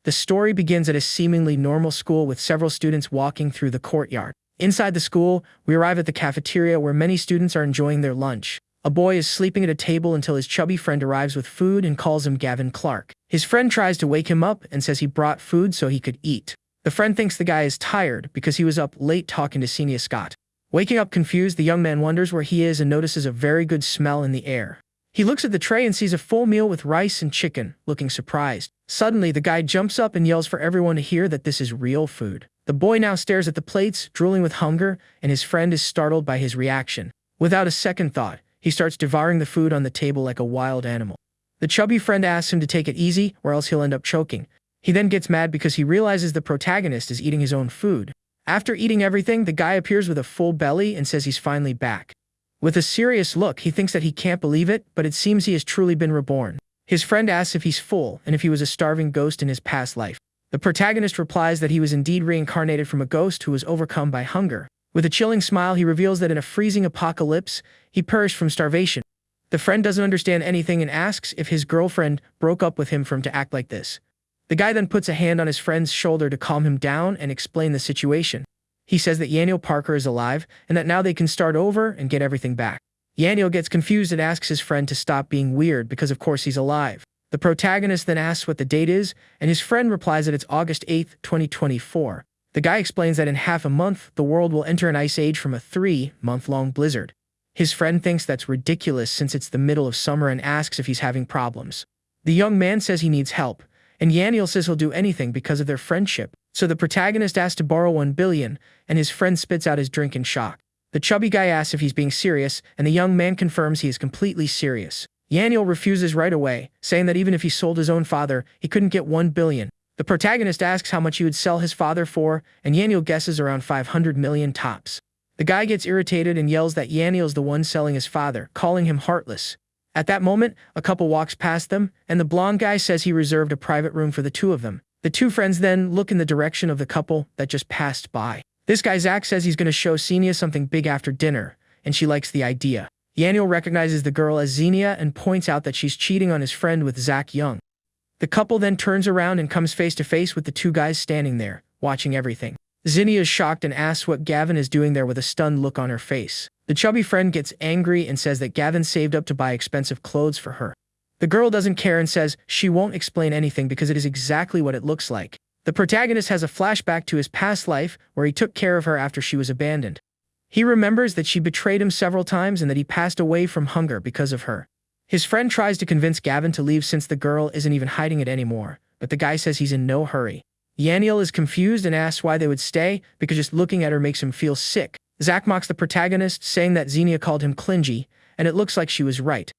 The story begins at a seemingly normal school with several students walking through the courtyard. Inside the school, we arrive at the cafeteria where many students are enjoying their lunch. A boy is sleeping at a table until his chubby friend arrives with food and calls him Gavin Clark. His friend tries to wake him up and says he brought food so he could eat. The friend thinks the guy is tired because he was up late talking to Senior Scott. Waking up confused, the young man wonders where he is and notices a very good smell in the air. He looks at the tray and sees a full meal with rice and chicken, looking surprised. Suddenly, the guy jumps up and yells for everyone to hear that this is real food. The boy now stares at the plates, drooling with hunger, and his friend is startled by his reaction. Without a second thought, he starts devouring the food on the table like a wild animal. The chubby friend asks him to take it easy or else he'll end up choking. He then gets mad because he realizes the protagonist is eating his own food. After eating everything, the guy appears with a full belly and says he's finally back. With a serious look, he thinks that he can't believe it, but it seems he has truly been reborn. His friend asks if he's full and if he was a starving ghost in his past life. The protagonist replies that he was indeed reincarnated from a ghost who was overcome by hunger. With a chilling smile, he reveals that in a freezing apocalypse, he perished from starvation. The friend doesn't understand anything and asks if his girlfriend broke up with him for him to act like this. The guy then puts a hand on his friend's shoulder to calm him down and explain the situation. He says that Yaniel Parker is alive and that now they can start over and get everything back. Yaniel gets confused and asks his friend to stop being weird because of course he's alive. The protagonist then asks what the date is, and his friend replies that it's August 8th, 2024. The guy explains that in half a month, the world will enter an ice age from a 3-month-long blizzard. His friend thinks that's ridiculous since it's the middle of summer and asks if he's having problems. The young man says he needs help, and Yaniel says he'll do anything because of their friendship. So the protagonist asks to borrow $1 billion, and his friend spits out his drink in shock. The chubby guy asks if he's being serious, and the young man confirms he is completely serious. Yaniel refuses right away, saying that even if he sold his own father, he couldn't get $1 billion. The protagonist asks how much he would sell his father for, and Yaniel guesses around 500 million tops. The guy gets irritated and yells that Yaniel's the one selling his father, calling him heartless. At that moment, a couple walks past them, and the blonde guy says he reserved a private room for the two of them. The two friends then look in the direction of the couple that just passed by. This guy Zach says he's going to show Xenia something big after dinner, and she likes the idea. Yaniel recognizes the girl as Xenia and points out that she's cheating on his friend with Zach Young. The couple then turns around and comes face to face with the two guys standing there, watching everything. Xenia is shocked and asks what Gavin is doing there with a stunned look on her face. The chubby friend gets angry and says that Gavin saved up to buy expensive clothes for her. The girl doesn't care and says she won't explain anything because it is exactly what it looks like. The protagonist has a flashback to his past life where he took care of her after she was abandoned. He remembers that she betrayed him several times and that he passed away from hunger because of her. His friend tries to convince Gavin to leave since the girl isn't even hiding it anymore, but the guy says he's in no hurry. Yaniel is confused and asks why they would stay because just looking at her makes him feel sick. Zach mocks the protagonist, saying that Xenia called him clingy, and it looks like she was right.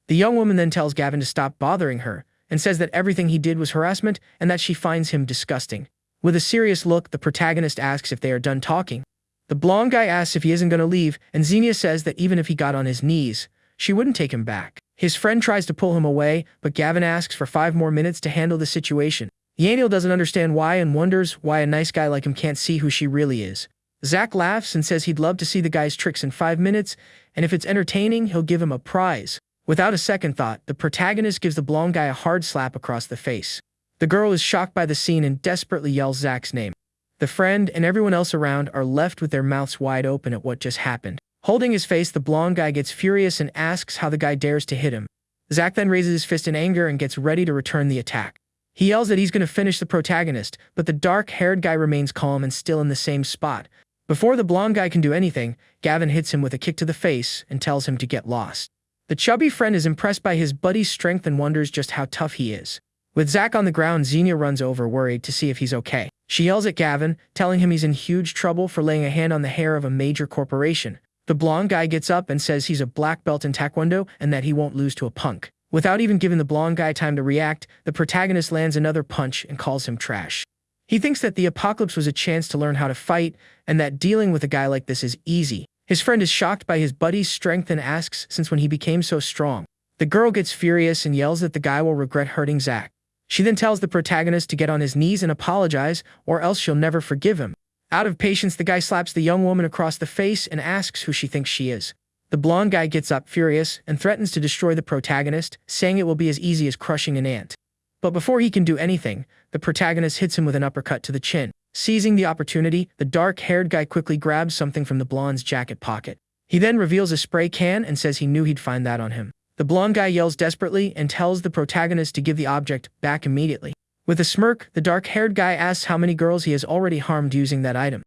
The young woman then tells Gavin to stop bothering her and says that everything he did was harassment and that she finds him disgusting. With a serious look, the protagonist asks if they are done talking. The blonde guy asks if he isn't going to leave, and Xenia says that even if he got on his knees, she wouldn't take him back. His friend tries to pull him away, but Gavin asks for 5 more minutes to handle the situation. Yaniel doesn't understand why and wonders why a nice guy like him can't see who she really is. Zach laughs and says he'd love to see the guy's tricks in 5 minutes, and if it's entertaining, he'll give him a prize. Without a second thought, the protagonist gives the blonde guy a hard slap across the face. The girl is shocked by the scene and desperately yells Zach's name. The friend and everyone else around are left with their mouths wide open at what just happened. Holding his face, the blonde guy gets furious and asks how the guy dares to hit him. Zach then raises his fist in anger and gets ready to return the attack. He yells that he's going to finish the protagonist, but the dark-haired guy remains calm and still in the same spot. Before the blonde guy can do anything, Gavin hits him with a kick to the face and tells him to get lost. The chubby friend is impressed by his buddy's strength and wonders just how tough he is. With Zach on the ground, Xenia runs over, worried to see if he's okay. She yells at Gavin, telling him he's in huge trouble for laying a hand on the hair of a major corporation. The blonde guy gets up and says he's a black belt in Taekwondo and that he won't lose to a punk. Without even giving the blonde guy time to react, the protagonist lands another punch and calls him trash. He thinks that the apocalypse was a chance to learn how to fight and that dealing with a guy like this is easy. His friend is shocked by his buddy's strength and asks since when he became so strong. The girl gets furious and yells that the guy will regret hurting Zach. She then tells the protagonist to get on his knees and apologize, or else she'll never forgive him. Out of patience, the guy slaps the young woman across the face and asks who she thinks she is. The blonde guy gets up furious and threatens to destroy the protagonist, saying it will be as easy as crushing an ant. But before he can do anything, the protagonist hits him with an uppercut to the chin. Seizing the opportunity, the dark-haired guy quickly grabs something from the blonde's jacket pocket. He then reveals a spray can and says he knew he'd find that on him. The blonde guy yells desperately and tells the protagonist to give the object back immediately. With a smirk, the dark-haired guy asks how many girls he has already harmed using that item.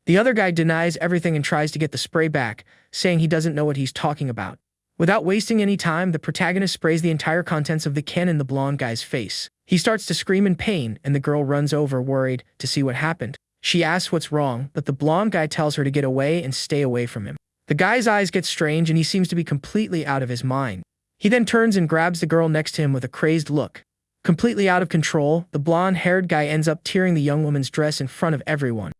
The other guy denies everything and tries to get the spray back, saying he doesn't know what he's talking about. Without wasting any time, the protagonist sprays the entire contents of the can in the blonde guy's face. He starts to scream in pain, and the girl runs over, worried, to see what happened. She asks what's wrong, but the blonde guy tells her to get away and stay away from him. The guy's eyes get strange and he seems to be completely out of his mind. He then turns and grabs the girl next to him with a crazed look. Completely out of control, the blonde-haired guy ends up tearing the young woman's dress in front of everyone.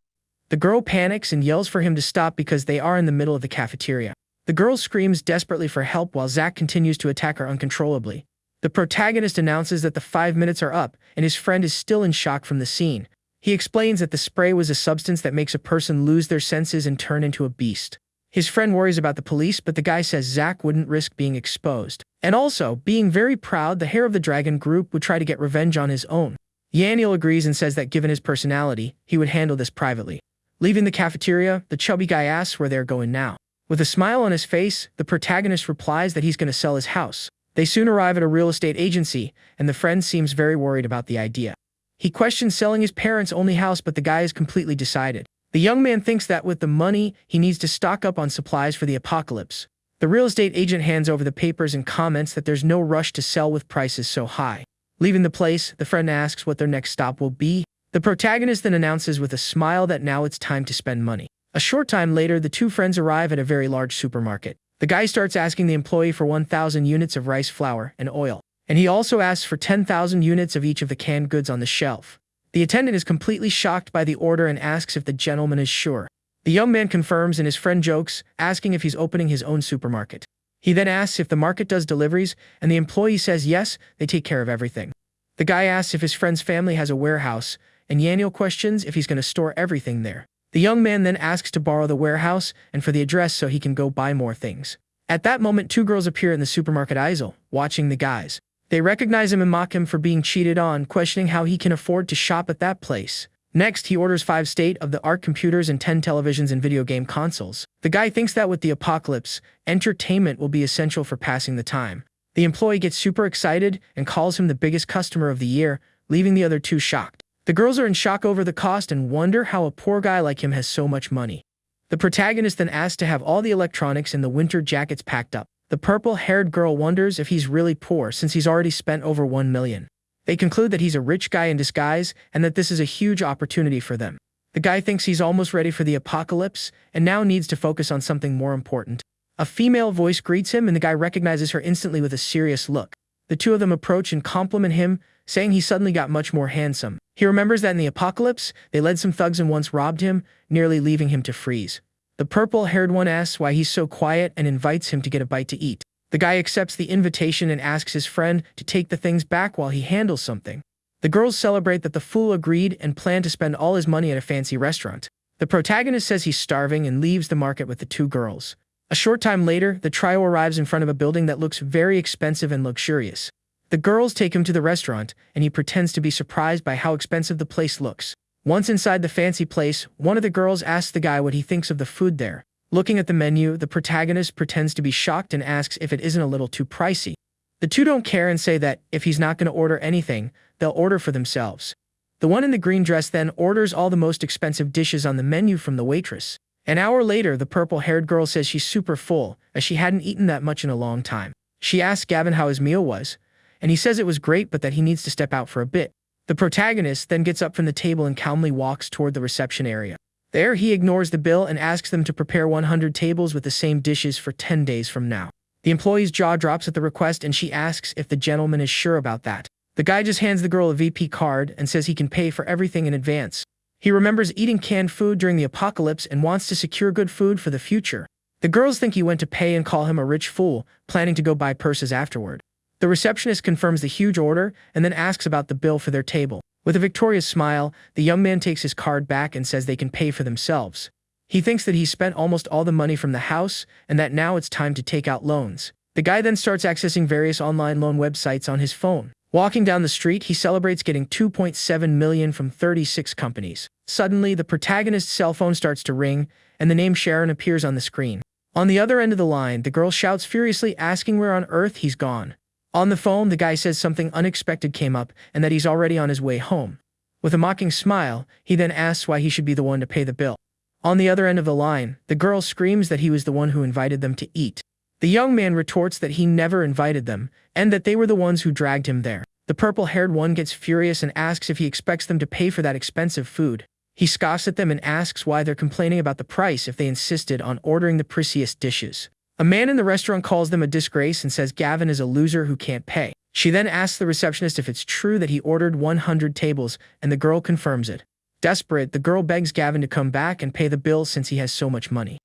The girl panics and yells for him to stop because they are in the middle of the cafeteria. The girl screams desperately for help while Zach continues to attack her uncontrollably. The protagonist announces that the 5 minutes are up and his friend is still in shock from the scene. He explains that the spray was a substance that makes a person lose their senses and turn into a beast. His friend worries about the police, but the guy says Zach wouldn't risk being exposed. And also, being very proud, the Hair of the Dragon group would try to get revenge on his own. Yaniel agrees and says that given his personality, he would handle this privately. Leaving the cafeteria, the chubby guy asks where they're going now. With a smile on his face, the protagonist replies that he's going to sell his house. They soon arrive at a real estate agency, and the friend seems very worried about the idea. He questions selling his parents' only house, but the guy is completely decided. The young man thinks that with the money, he needs to stock up on supplies for the apocalypse. The real estate agent hands over the papers and comments that there's no rush to sell with prices so high. Leaving the place, the friend asks what their next stop will be. The protagonist then announces with a smile that now it's time to spend money. A short time later, the two friends arrive at a very large supermarket. The guy starts asking the employee for 1,000 units of rice flour and oil, and he also asks for 10,000 units of each of the canned goods on the shelf. The attendant is completely shocked by the order and asks if the gentleman is sure. The young man confirms and his friend jokes, asking if he's opening his own supermarket. He then asks if the market does deliveries, and the employee says yes, they take care of everything. The guy asks if his friend's family has a warehouse, and Yaniel questions if he's going to store everything there. The young man then asks to borrow the warehouse and for the address so he can go buy more things. At that moment, two girls appear in the supermarket aisle, watching the guys. They recognize him and mock him for being cheated on, questioning how he can afford to shop at that place. Next, he orders 5 state-of-the-art computers and 10 televisions and video game consoles. The guy thinks that with the apocalypse, entertainment will be essential for passing the time. The employee gets super excited and calls him the biggest customer of the year, leaving the other two shocked. The girls are in shock over the cost and wonder how a poor guy like him has so much money. The protagonist then asks to have all the electronics and the winter jackets packed up. The purple-haired girl wonders if he's really poor since he's already spent over 1 million. They conclude that he's a rich guy in disguise and that this is a huge opportunity for them. The guy thinks he's almost ready for the apocalypse and now needs to focus on something more important. A female voice greets him and the guy recognizes her instantly with a serious look. The two of them approach and compliment him, saying he suddenly got much more handsome. He remembers that in the apocalypse, they led some thugs and once robbed him, nearly leaving him to freeze. The purple-haired one asks why he's so quiet and invites him to get a bite to eat. The guy accepts the invitation and asks his friend to take the things back while he handles something. The girls celebrate that the fool agreed and plan to spend all his money at a fancy restaurant. The protagonist says he's starving and leaves the market with the two girls. A short time later, the trio arrives in front of a building that looks very expensive and luxurious. The girls take him to the restaurant, and he pretends to be surprised by how expensive the place looks. Once inside the fancy place, one of the girls asks the guy what he thinks of the food there. Looking at the menu, the protagonist pretends to be shocked and asks if it isn't a little too pricey. The two don't care and say that if he's not going to order anything, they'll order for themselves. The one in the green dress then orders all the most expensive dishes on the menu from the waitress. An hour later, the purple-haired girl says she's super full, as she hadn't eaten that much in a long time. She asks Gavin how his meal was, and he says it was great but that he needs to step out for a bit. The protagonist then gets up from the table and calmly walks toward the reception area. There, he ignores the bill and asks them to prepare 100 tables with the same dishes for 10 days from now. The employee's jaw drops at the request and she asks if the gentleman is sure about that. The guy just hands the girl a VP card and says he can pay for everything in advance. He remembers eating canned food during the apocalypse and wants to secure good food for the future. The girls think he went to pay and call him a rich fool, planning to go buy purses afterward. The receptionist confirms the huge order and then asks about the bill for their table. With a victorious smile, the young man takes his card back and says they can pay for themselves. He thinks that he's spent almost all the money from the house and that now it's time to take out loans. The guy then starts accessing various online loan websites on his phone. Walking down the street, he celebrates getting 2.7 million from 36 companies. Suddenly, the protagonist's cell phone starts to ring, and the name Sharon appears on the screen. On the other end of the line, the girl shouts furiously, asking where on earth he's gone. On the phone, the guy says something unexpected came up and that he's already on his way home. With a mocking smile, he then asks why he should be the one to pay the bill. On the other end of the line, the girl screams that he was the one who invited them to eat. The young man retorts that he never invited them, and that they were the ones who dragged him there. The purple-haired one gets furious and asks if he expects them to pay for that expensive food. He scoffs at them and asks why they're complaining about the price if they insisted on ordering the priciest dishes. A man in the restaurant calls them a disgrace and says Gavin is a loser who can't pay. She then asks the receptionist if it's true that he ordered 100 tables, and the girl confirms it. Desperate, the girl begs Gavin to come back and pay the bill since he has so much money.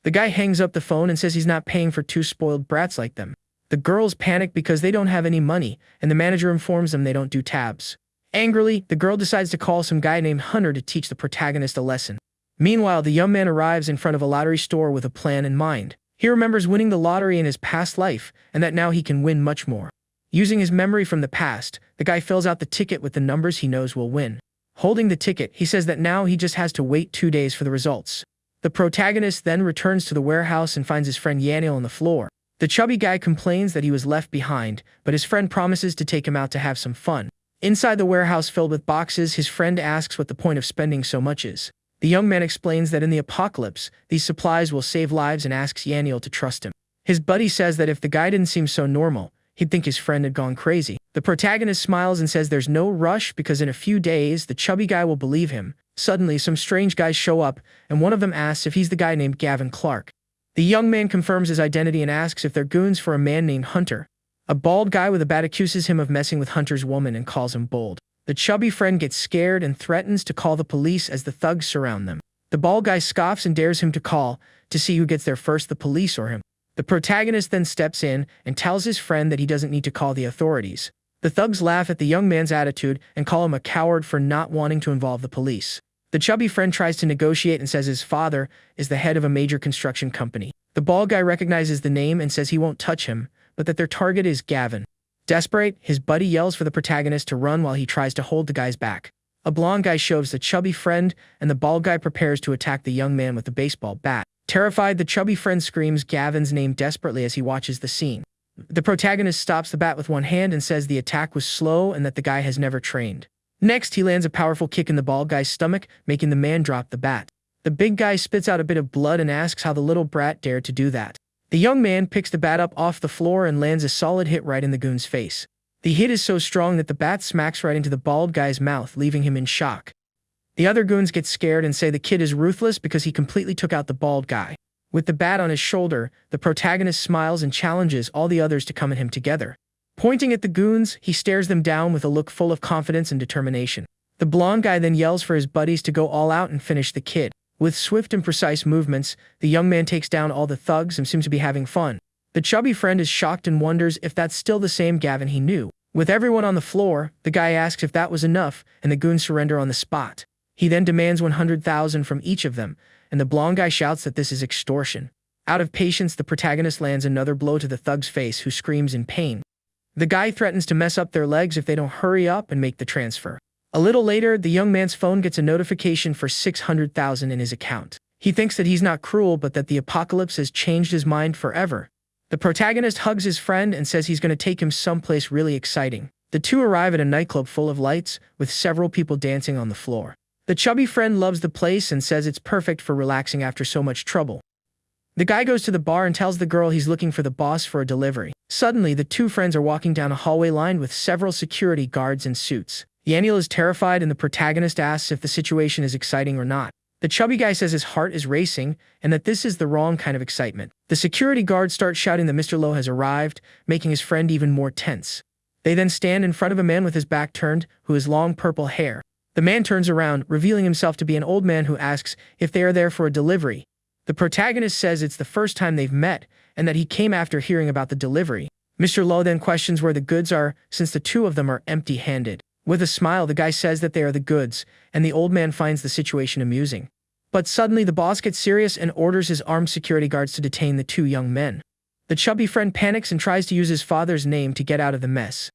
The guy hangs up the phone and says he's not paying for two spoiled brats like them. The girls panic because they don't have any money, and the manager informs them they don't do tabs. Angrily, the girl decides to call some guy named Hunter to teach the protagonist a lesson. Meanwhile, the young man arrives in front of a lottery store with a plan in mind. He remembers winning the lottery in his past life, and that now he can win much more. Using his memory from the past, the guy fills out the ticket with the numbers he knows will win. Holding the ticket, he says that now he just has to wait 2 days for the results. The protagonist then returns to the warehouse and finds his friend Yaniel on the floor. The chubby guy complains that he was left behind, but his friend promises to take him out to have some fun. Inside the warehouse filled with boxes, his friend asks what the point of spending so much is. The young man explains that in the apocalypse, these supplies will save lives and asks Yaniel to trust him. His buddy says that if the guy didn't seem so normal, he'd think his friend had gone crazy. The protagonist smiles and says there's no rush because in a few days, the chubby guy will believe him. Suddenly, some strange guys show up, and one of them asks if he's the guy named Gavin Clark. The young man confirms his identity and asks if they're goons for a man named Hunter. A bald guy with a bat accuses him of messing with Hunter's woman and calls him bold. The chubby friend gets scared and threatens to call the police as the thugs surround them. The bald guy scoffs and dares him to call to see who gets there first, the police or him. The protagonist then steps in and tells his friend that he doesn't need to call the authorities. The thugs laugh at the young man's attitude and call him a coward for not wanting to involve the police. The chubby friend tries to negotiate and says his father is the head of a major construction company. The bald guy recognizes the name and says he won't touch him, but that their target is Gavin. Desperate, his buddy yells for the protagonist to run while he tries to hold the guy's back. A blonde guy shoves the chubby friend, and the bald guy prepares to attack the young man with the baseball bat. Terrified, the chubby friend screams Gavin's name desperately as he watches the scene. The protagonist stops the bat with one hand and says the attack was slow and that the guy has never trained. Next, he lands a powerful kick in the bald guy's stomach, making the man drop the bat. The big guy spits out a bit of blood and asks how the little brat dared to do that. The young man picks the bat up off the floor and lands a solid hit right in the goon's face. The hit is so strong that the bat smacks right into the bald guy's mouth, leaving him in shock. The other goons get scared and say the kid is ruthless because he completely took out the bald guy. With the bat on his shoulder, the protagonist smiles and challenges all the others to come at him together. Pointing at the goons, he stares them down with a look full of confidence and determination. The blonde guy then yells for his buddies to go all out and finish the kid. With swift and precise movements, the young man takes down all the thugs and seems to be having fun. The chubby friend is shocked and wonders if that's still the same Gavin he knew. With everyone on the floor, the guy asks if that was enough, and the goons surrender on the spot. He then demands 100,000 from each of them, and the blonde guy shouts that this is extortion. Out of patience, the protagonist lands another blow to the thug's face, who screams in pain. The guy threatens to mess up their legs if they don't hurry up and make the transfer. A little later, the young man's phone gets a notification for 600,000 in his account. He thinks that he's not cruel, but that the apocalypse has changed his mind forever. The protagonist hugs his friend and says he's going to take him someplace really exciting. The two arrive at a nightclub full of lights, with several people dancing on the floor. The chubby friend loves the place and says it's perfect for relaxing after so much trouble. The guy goes to the bar and tells the girl he's looking for the boss for a delivery. Suddenly, the two friends are walking down a hallway lined with several security guards in suits. Yaniel is terrified and the protagonist asks if the situation is exciting or not. The chubby guy says his heart is racing and that this is the wrong kind of excitement. The security guards start shouting that Mr. Lowe has arrived, making his friend even more tense. They then stand in front of a man with his back turned, who has long purple hair. The man turns around, revealing himself to be an old man who asks if they are there for a delivery. The protagonist says it's the first time they've met and that he came after hearing about the delivery. Mr. Lowe then questions where the goods are, since the two of them are empty-handed. With a smile, the guy says that they are the goods, and the old man finds the situation amusing. But suddenly, the boss gets serious and orders his armed security guards to detain the two young men. The chubby friend panics and tries to use his father's name to get out of the mess.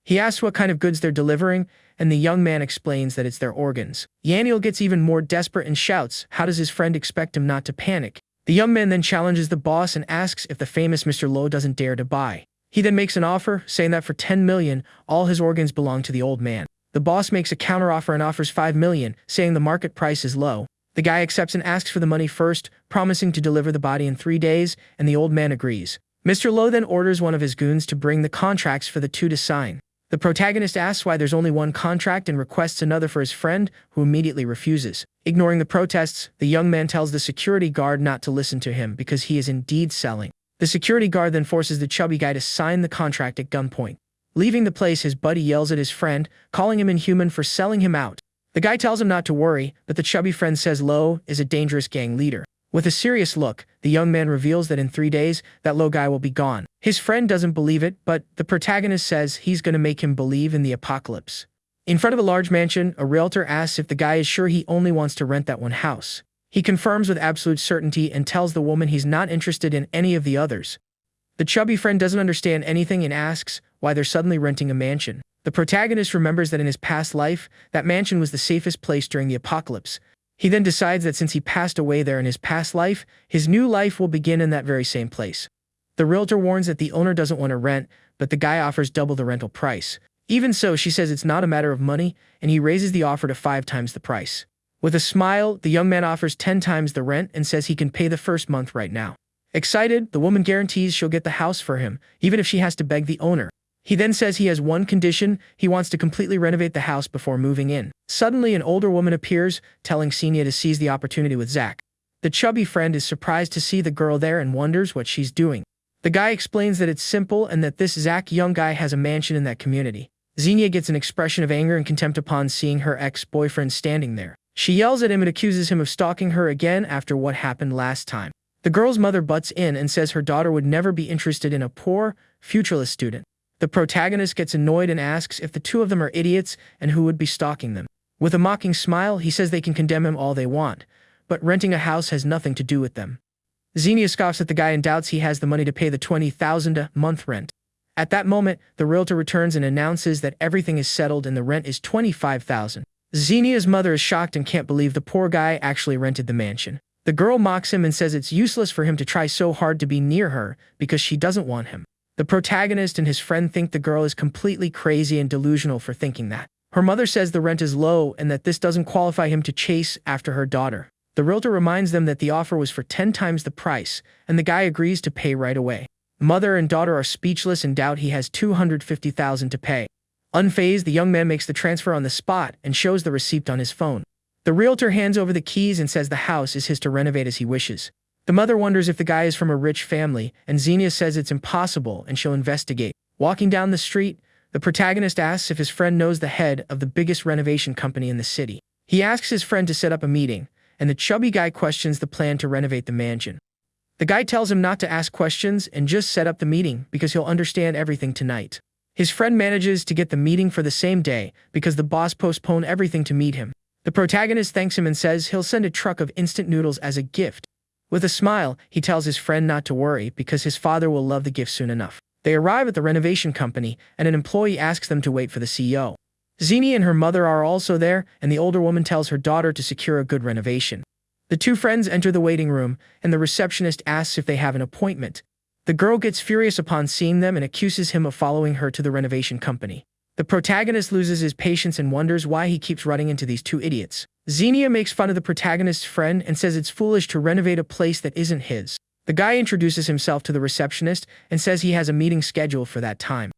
He asks what kind of goods they're delivering, and the young man explains that it's their organs. Yaniel gets even more desperate and shouts, how does his friend expect him not to panic? The young man then challenges the boss and asks if the famous Mr. Lo doesn't dare to buy. He then makes an offer, saying that for 10 million, all his organs belong to the old man. The boss makes a counteroffer and offers 5 million, saying the market price is low. The guy accepts and asks for the money first, promising to deliver the body in 3 days, and the old man agrees. Mr. Lo then orders one of his goons to bring the contracts for the two to sign. The protagonist asks why there's only one contract and requests another for his friend, who immediately refuses. Ignoring the protests, the young man tells the security guard not to listen to him because he is indeed selling. The security guard then forces the chubby guy to sign the contract at gunpoint. Leaving the place, his buddy yells at his friend, calling him inhuman for selling him out. The guy tells him not to worry, but the chubby friend says Lo is a dangerous gang leader. With a serious look, the young man reveals that in 3 days, that Lo guy will be gone. His friend doesn't believe it, but the protagonist says he's going to make him believe in the apocalypse. In front of a large mansion, a realtor asks if the guy is sure he only wants to rent that one house. He confirms with absolute certainty and tells the woman he's not interested in any of the others. The chubby friend doesn't understand anything and asks why they're suddenly renting a mansion. The protagonist remembers that in his past life, that mansion was the safest place during the apocalypse. He then decides that since he passed away there in his past life, his new life will begin in that very same place. The realtor warns that the owner doesn't want to rent, but the guy offers double the rental price. Even so, she says it's not a matter of money, and he raises the offer to 5 times the price. With a smile, the young man offers 10 times the rent and says he can pay the first month right now. Excited, the woman guarantees she'll get the house for him, even if she has to beg the owner. He then says he has one condition: he wants to completely renovate the house before moving in. Suddenly, an older woman appears, telling Xenia to seize the opportunity with Zach. The chubby friend is surprised to see the girl there and wonders what she's doing. The guy explains that it's simple and that this Zach young guy has a mansion in that community. Xenia gets an expression of anger and contempt upon seeing her ex-boyfriend standing there. She yells at him and accuses him of stalking her again after what happened last time. The girl's mother butts in and says her daughter would never be interested in a poor, futureless student. The protagonist gets annoyed and asks if the two of them are idiots and who would be stalking them. With a mocking smile, he says they can condemn him all they want, but renting a house has nothing to do with them. Xenia scoffs at the guy and doubts he has the money to pay the $20,000 a month rent. At that moment, the realtor returns and announces that everything is settled and the rent is $25,000. Xenia's mother is shocked and can't believe the poor guy actually rented the mansion. The girl mocks him and says it's useless for him to try so hard to be near her because she doesn't want him. The protagonist and his friend think the girl is completely crazy and delusional for thinking that. Her mother says the rent is low and that this doesn't qualify him to chase after her daughter. The realtor reminds them that the offer was for 10 times the price, and the guy agrees to pay right away. Mother and daughter are speechless and doubt he has $250,000 to pay. Unfazed, the young man makes the transfer on the spot and shows the receipt on his phone. The realtor hands over the keys and says the house is his to renovate as he wishes. The mother wonders if the guy is from a rich family, and Xenia says it's impossible and she'll investigate. Walking down the street, the protagonist asks if his friend knows the head of the biggest renovation company in the city. He asks his friend to set up a meeting, and the chubby guy questions the plan to renovate the mansion. The guy tells him not to ask questions and just set up the meeting because he'll understand everything tonight. His friend manages to get the meeting for the same day because the boss postponed everything to meet him. The protagonist thanks him and says he'll send a truck of instant noodles as a gift. With a smile, he tells his friend not to worry because his father will love the gift soon enough. They arrive at the renovation company, and an employee asks them to wait for the CEO. Xenia and her mother are also there, and the older woman tells her daughter to secure a good renovation. The two friends enter the waiting room, and the receptionist asks if they have an appointment. The girl gets furious upon seeing them and accuses him of following her to the renovation company. The protagonist loses his patience and wonders why he keeps running into these two idiots. Xenia makes fun of the protagonist's friend and says it's foolish to renovate a place that isn't his. The guy introduces himself to the receptionist and says he has a meeting scheduled for that time.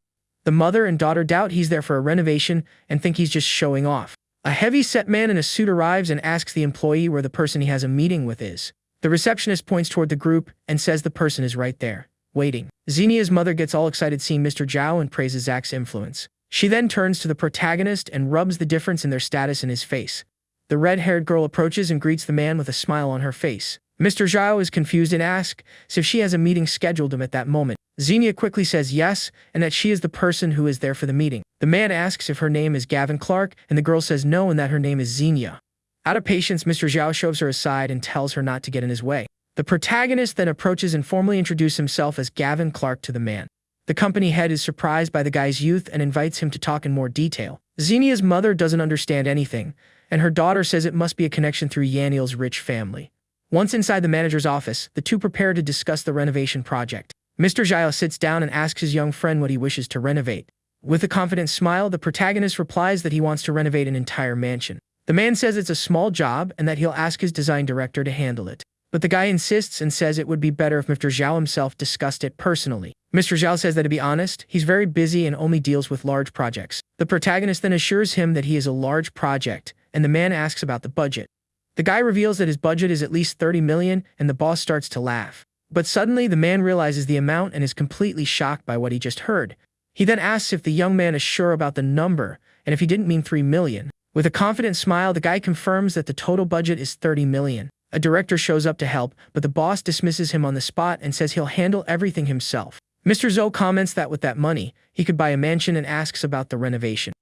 The mother and daughter doubt he's there for a renovation and think he's just showing off. A heavy-set man in a suit arrives and asks the employee where the person he has a meeting with is. The receptionist points toward the group and says the person is right there, waiting. Xenia's mother gets all excited seeing Mr. Zhao and praises Zach's influence. She then turns to the protagonist and rubs the difference in their status in his face. The red-haired girl approaches and greets the man with a smile on her face. Mr. Zhao is confused and asks if she has a meeting scheduled him at that moment. Xenia quickly says yes, and that she is the person who is there for the meeting. The man asks if her name is Gavin Clark, and the girl says no and that her name is Xenia. Out of patience, Mr. Zhao shoves her aside and tells her not to get in his way. The protagonist then approaches and formally introduces himself as Gavin Clark to the man. The company head is surprised by the guy's youth and invites him to talk in more detail. Xenia's mother doesn't understand anything, and her daughter says it must be a connection through Yaniel's rich family. Once inside the manager's office, the two prepare to discuss the renovation project. Mr. Giles sits down and asks his young friend what he wishes to renovate. With a confident smile, the protagonist replies that he wants to renovate an entire mansion. The man says it's a small job and that he'll ask his design director to handle it. But the guy insists and says it would be better if Mr. Zhao himself discussed it personally. Mr. Zhao says that to be honest, he's very busy and only deals with large projects. The protagonist then assures him that he is a large project, and the man asks about the budget. The guy reveals that his budget is at least 30 million, and the boss starts to laugh. But suddenly, the man realizes the amount and is completely shocked by what he just heard. He then asks if the young man is sure about the number, and if he didn't mean 3 million. With a confident smile, the guy confirms that the total budget is 30 million. A director shows up to help, but the boss dismisses him on the spot and says he'll handle everything himself. Mr. Zhou comments that with that money, he could buy a mansion and asks about the renovation.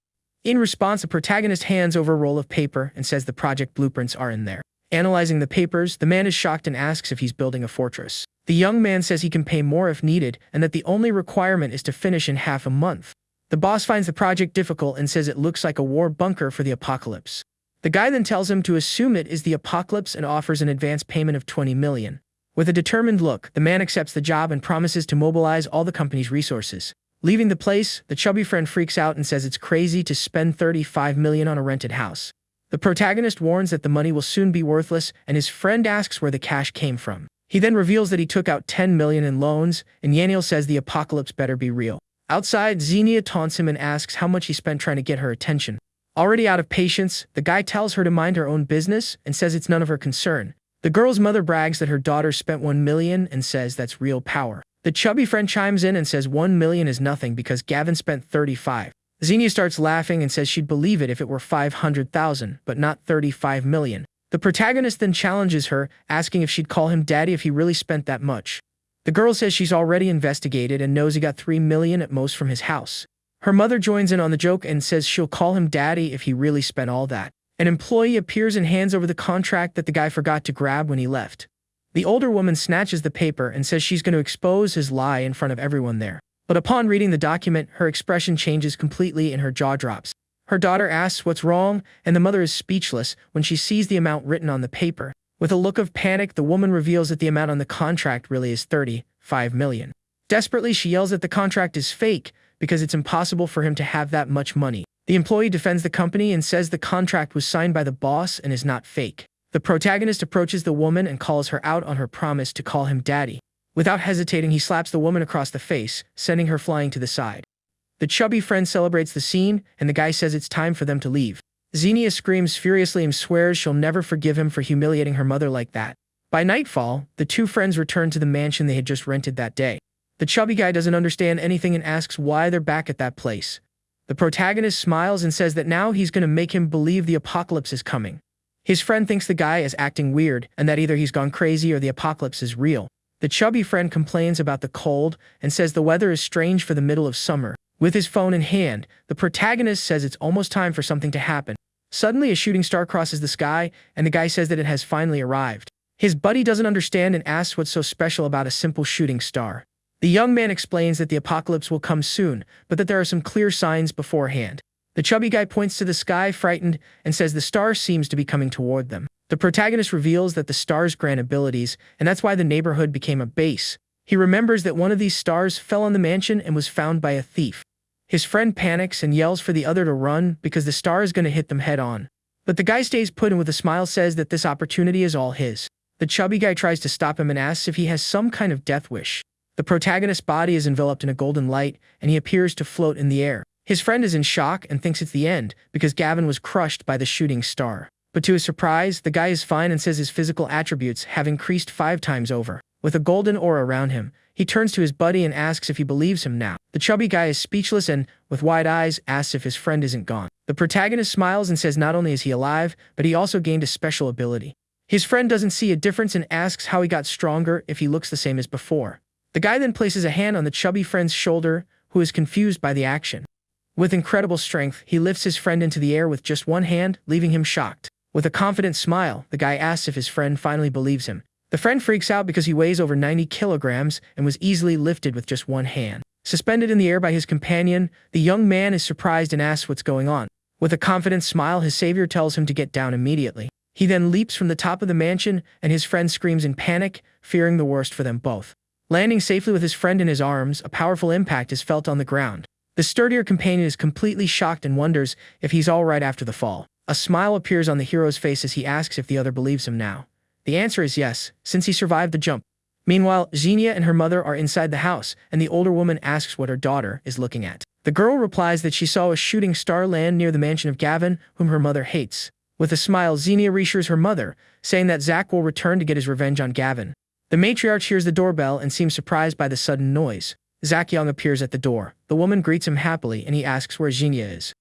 In response, the protagonist hands over a roll of paper and says the project blueprints are in there. Analyzing the papers, the man is shocked and asks if he's building a fortress. The young man says he can pay more if needed and that the only requirement is to finish in half a month. The boss finds the project difficult and says it looks like a war bunker for the apocalypse. The guy then tells him to assume it is the apocalypse and offers an advance payment of 20 million. With a determined look, the man accepts the job and promises to mobilize all the company's resources. Leaving the place, the chubby friend freaks out and says it's crazy to spend 35 million on a rented house. The protagonist warns that the money will soon be worthless, and his friend asks where the cash came from. He then reveals that he took out 10 million in loans, and Yaniel says the apocalypse better be real. Outside, Xenia taunts him and asks how much he spent trying to get her attention. Already out of patience, the guy tells her to mind her own business and says it's none of her concern. The girl's mother brags that her daughter spent 1 million and says that's real power. The chubby friend chimes in and says 1 million is nothing because Gavin spent 35. Xenia starts laughing and says she'd believe it if it were 500,000, but not 35 million. The protagonist then challenges her, asking if she'd call him daddy if he really spent that much. The girl says she's already investigated and knows he got 3 million at most from his house. Her mother joins in on the joke and says she'll call him daddy if he really spent all that. An employee appears and hands over the contract that the guy forgot to grab when he left. The older woman snatches the paper and says she's going to expose his lie in front of everyone there. But upon reading the document, her expression changes completely and her jaw drops. Her daughter asks what's wrong, and the mother is speechless when she sees the amount written on the paper. With a look of panic, the woman reveals that the amount on the contract really is 35 million. Desperately, she yells that the contract is fake because it's impossible for him to have that much money. The employee defends the company and says the contract was signed by the boss and is not fake. The protagonist approaches the woman and calls her out on her promise to call him daddy. Without hesitating, he slaps the woman across the face, sending her flying to the side. The chubby friend celebrates the scene, and the guy says it's time for them to leave. Xenia screams furiously and swears she'll never forgive him for humiliating her mother like that. By nightfall, the two friends return to the mansion they had just rented that day. The chubby guy doesn't understand anything and asks why they're back at that place. The protagonist smiles and says that now he's going to make him believe the apocalypse is coming. His friend thinks the guy is acting weird and that either he's gone crazy or the apocalypse is real. The chubby friend complains about the cold and says the weather is strange for the middle of summer. With his phone in hand, the protagonist says it's almost time for something to happen. Suddenly, a shooting star crosses the sky, and the guy says that it has finally arrived. His buddy doesn't understand and asks what's so special about a simple shooting star. The young man explains that the apocalypse will come soon, but that there are some clear signs beforehand. The chubby guy points to the sky, frightened, and says the star seems to be coming toward them. The protagonist reveals that the stars grant abilities, and that's why the neighborhood became a base. He remembers that one of these stars fell on the mansion and was found by a thief. His friend panics and yells for the other to run because the star is going to hit them head on. But the guy stays put and with a smile says that this opportunity is all his. The chubby guy tries to stop him and asks if he has some kind of death wish. The protagonist's body is enveloped in a golden light, and he appears to float in the air. His friend is in shock and thinks it's the end because Gavin was crushed by the shooting star. But to his surprise, the guy is fine and says his physical attributes have increased 5 times over. With a golden aura around him, he turns to his buddy and asks if he believes him now. The chubby guy is speechless and, with wide eyes, asks if his friend isn't gone. The protagonist smiles and says not only is he alive, but he also gained a special ability. His friend doesn't see a difference and asks how he got stronger if he looks the same as before. The guy then places a hand on the chubby friend's shoulder, who is confused by the action. With incredible strength, he lifts his friend into the air with just one hand, leaving him shocked. With a confident smile, the guy asks if his friend finally believes him. The friend freaks out because he weighs over 90 kilograms and was easily lifted with just one hand. Suspended in the air by his companion, the young man is surprised and asks what's going on. With a confident smile, his savior tells him to get down immediately. He then leaps from the top of the mansion, and his friend screams in panic, fearing the worst for them both. Landing safely with his friend in his arms, a powerful impact is felt on the ground. The sturdier companion is completely shocked and wonders if he's all right after the fall. A smile appears on the hero's face as he asks if the other believes him now. The answer is yes, since he survived the jump. Meanwhile, Xenia and her mother are inside the house, and the older woman asks what her daughter is looking at. The girl replies that she saw a shooting star land near the mansion of Gavin, whom her mother hates. With a smile, Xenia reassures her mother, saying that Zack will return to get his revenge on Gavin. The matriarch hears the doorbell and seems surprised by the sudden noise. Zack Young appears at the door. The woman greets him happily, and he asks where Xenia is.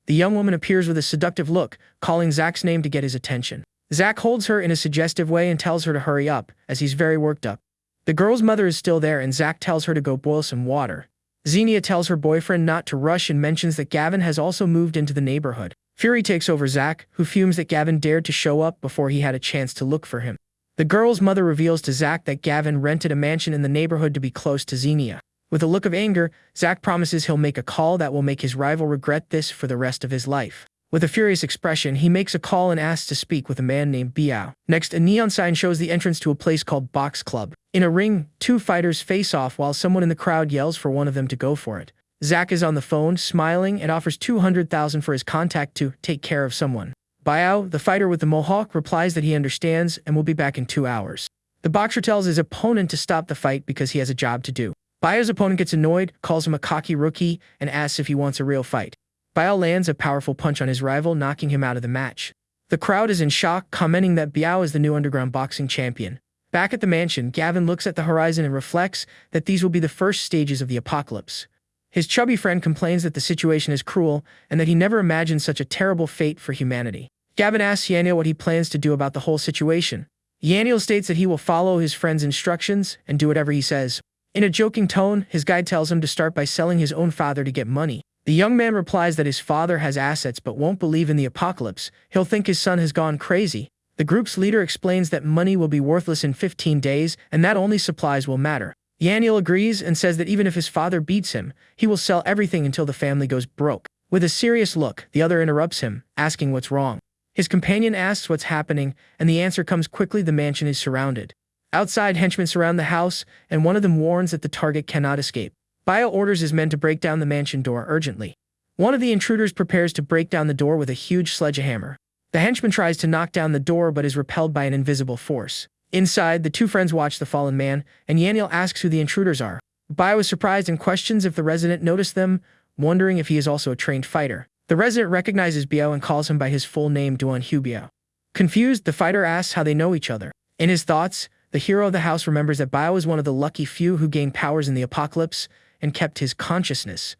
The young woman appears with a seductive look, calling Zack's name to get his attention. Zack holds her in a suggestive way and tells her to hurry up, as he's very worked up. The girl's mother is still there, and Zack tells her to go boil some water. Xenia tells her boyfriend not to rush and mentions that Gavin has also moved into the neighborhood. Fury takes over Zack, who fumes that Gavin dared to show up before he had a chance to look for him. The girl's mother reveals to Zack that Gavin rented a mansion in the neighborhood to be close to Xenia. With a look of anger, Zack promises he'll make a call that will make his rival regret this for the rest of his life. With a furious expression, he makes a call and asks to speak with a man named Biao. Next, a neon sign shows the entrance to a place called Box Club. In a ring, two fighters face off while someone in the crowd yells for one of them to go for it. Zack is on the phone, smiling, and offers $200,000 for his contact to take care of someone. Biao, the fighter with the mohawk, replies that he understands and will be back in 2 hours. The boxer tells his opponent to stop the fight because he has a job to do. Biao's opponent gets annoyed, calls him a cocky rookie, and asks if he wants a real fight. Biao lands a powerful punch on his rival, knocking him out of the match. The crowd is in shock, commenting that Biao is the new underground boxing champion. Back at the mansion, Gavin looks at the horizon and reflects that these will be the first stages of the apocalypse. His chubby friend complains that the situation is cruel and that he never imagined such a terrible fate for humanity. Gavin asks Yaniel what he plans to do about the whole situation. Yaniel states that he will follow his friend's instructions and do whatever he says. In a joking tone, his guide tells him to start by selling his own father to get money. The young man replies that his father has assets but won't believe in the apocalypse. He'll think his son has gone crazy. The group's leader explains that money will be worthless in 15 days and that only supplies will matter. Yaniel agrees and says that even if his father beats him, he will sell everything until the family goes broke. With a serious look, the other interrupts him, asking what's wrong. His companion asks what's happening, and the answer comes quickly: the mansion is surrounded. Outside, henchmen surround the house, and one of them warns that the target cannot escape. Biao orders his men to break down the mansion door urgently. One of the intruders prepares to break down the door with a huge sledgehammer. The henchman tries to knock down the door but is repelled by an invisible force. Inside, the two friends watch the fallen man, and Yaniel asks who the intruders are. Biao is surprised and questions if the resident noticed them, wondering if he is also a trained fighter. The resident recognizes Biao and calls him by his full name, Duan Hubiao. Confused, the fighter asks how they know each other. In his thoughts, the hero of the house remembers that Biao is one of the lucky few who gained powers in the apocalypse and kept his consciousness.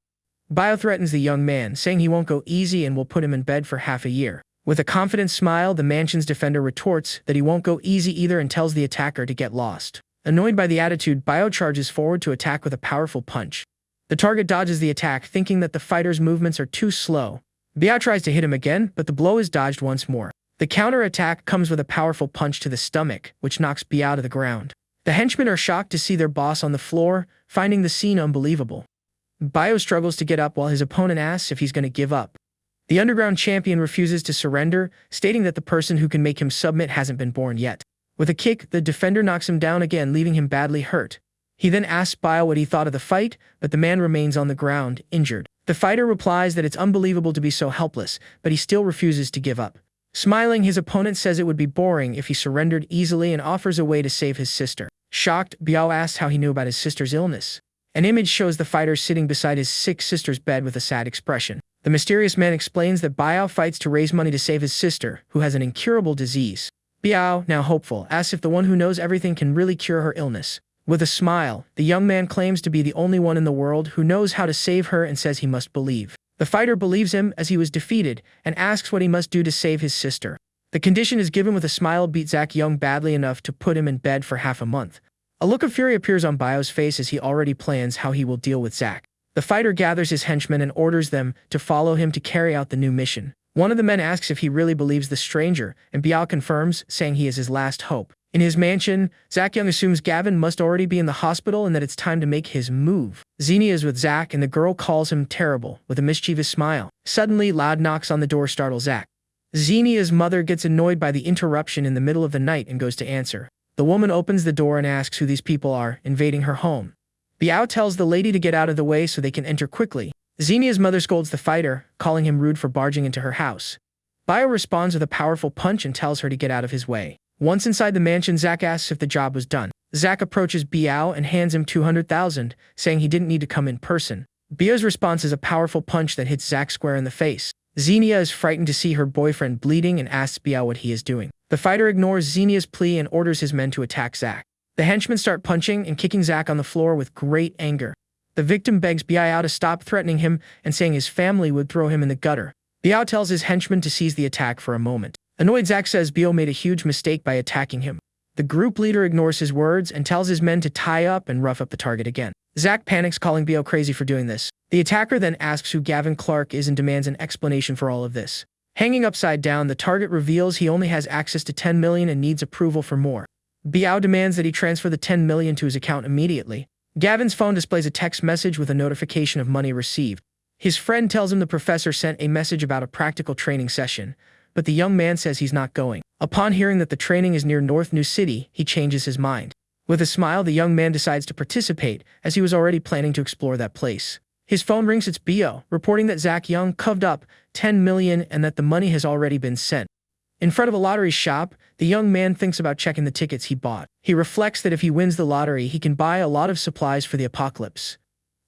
Biao threatens the young man, saying he won't go easy and will put him in bed for half a year. With a confident smile, the mansion's defender retorts that he won't go easy either and tells the attacker to get lost. Annoyed by the attitude, Biao charges forward to attack with a powerful punch. The target dodges the attack, thinking that the fighter's movements are too slow. Biao tries to hit him again, but the blow is dodged once more. The counter-attack comes with a powerful punch to the stomach, which knocks Biao to the ground. The henchmen are shocked to see their boss on the floor, finding the scene unbelievable. Biao struggles to get up while his opponent asks if he's going to give up. The underground champion refuses to surrender, stating that the person who can make him submit hasn't been born yet. With a kick, the defender knocks him down again, leaving him badly hurt. He then asks Biao what he thought of the fight, but the man remains on the ground, injured. The fighter replies that it's unbelievable to be so helpless, but he still refuses to give up. Smiling, his opponent says it would be boring if he surrendered easily and offers a way to save his sister. Shocked, Biao asks how he knew about his sister's illness. An image shows the fighter sitting beside his sick sister's bed with a sad expression. The mysterious man explains that Biao fights to raise money to save his sister, who has an incurable disease. Biao, now hopeful, asks if the one who knows everything can really cure her illness. With a smile, the young man claims to be the only one in the world who knows how to save her and says he must believe. The fighter believes him as he was defeated and asks what he must do to save his sister. The condition is given with a smile, beat Zack Young badly enough to put him in bed for half a month. A look of fury appears on Biao's face as he already plans how he will deal with Zack. The fighter gathers his henchmen and orders them to follow him to carry out the new mission. One of the men asks if he really believes the stranger, and Biao confirms, saying he is his last hope. In his mansion, Zach Young assumes Gavin must already be in the hospital and that it's time to make his move. Xenia is with Zach and the girl calls him terrible with a mischievous smile. Suddenly, loud knocks on the door startle Zach. Xenia's mother gets annoyed by the interruption in the middle of the night and goes to answer. The woman opens the door and asks who these people are, invading her home. Biao tells the lady to get out of the way so they can enter quickly. Xenia's mother scolds the fighter, calling him rude for barging into her house. Bio responds with a powerful punch and tells her to get out of his way. Once inside the mansion, Zach asks if the job was done. Zach approaches Biao and hands him 200,000, saying he didn't need to come in person. Biao's response is a powerful punch that hits Zach square in the face. Xenia is frightened to see her boyfriend bleeding and asks Biao what he is doing. The fighter ignores Xenia's plea and orders his men to attack Zach. The henchmen start punching and kicking Zach on the floor with great anger. The victim begs Biao to stop threatening him and saying his family would throw him in the gutter. Biao tells his henchmen to seize the attack for a moment. Annoyed, Zach says Biao made a huge mistake by attacking him. The group leader ignores his words and tells his men to tie up and rough up the target again. Zach panics, calling Biao crazy for doing this. The attacker then asks who Gavin Clark is and demands an explanation for all of this. Hanging upside down, the target reveals he only has access to 10 million and needs approval for more. Biao demands that he transfer the 10 million to his account immediately. Gavin's phone displays a text message with a notification of money received. His friend tells him the professor sent a message about a practical training session, but the young man says he's not going. Upon hearing that the training is near North New City, he changes his mind. With a smile, the young man decides to participate, as he was already planning to explore that place. His phone rings. It's Biao, reporting that Zach Young covered up 10 million and that the money has already been sent. In front of a lottery shop, the young man thinks about checking the tickets he bought. He reflects that if he wins the lottery, he can buy a lot of supplies for the apocalypse.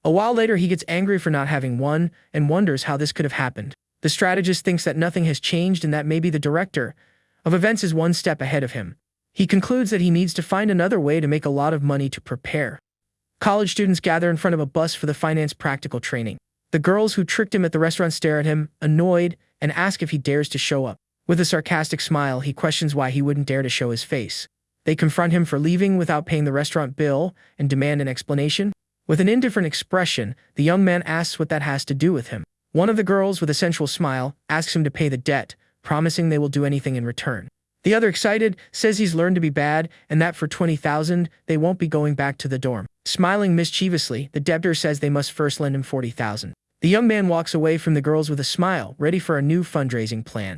A while later, he gets angry for not having won and wonders how this could have happened. The strategist thinks that nothing has changed and that maybe the director of events is one step ahead of him. He concludes that he needs to find another way to make a lot of money to prepare. College students gather in front of a bus for the finance practical training. The girls who tricked him at the restaurant stare at him, annoyed, and ask if he dares to show up. With a sarcastic smile, he questions why he wouldn't dare to show his face. They confront him for leaving without paying the restaurant bill and demand an explanation. With an indifferent expression, the young man asks what that has to do with him. One of the girls, with a sensual smile, asks him to pay the debt, promising they will do anything in return. The other, excited, says he's learned to be bad and that for 20,000, they won't be going back to the dorm. Smiling mischievously, the debtor says they must first lend him 40,000. The young man walks away from the girls with a smile, ready for a new fundraising plan.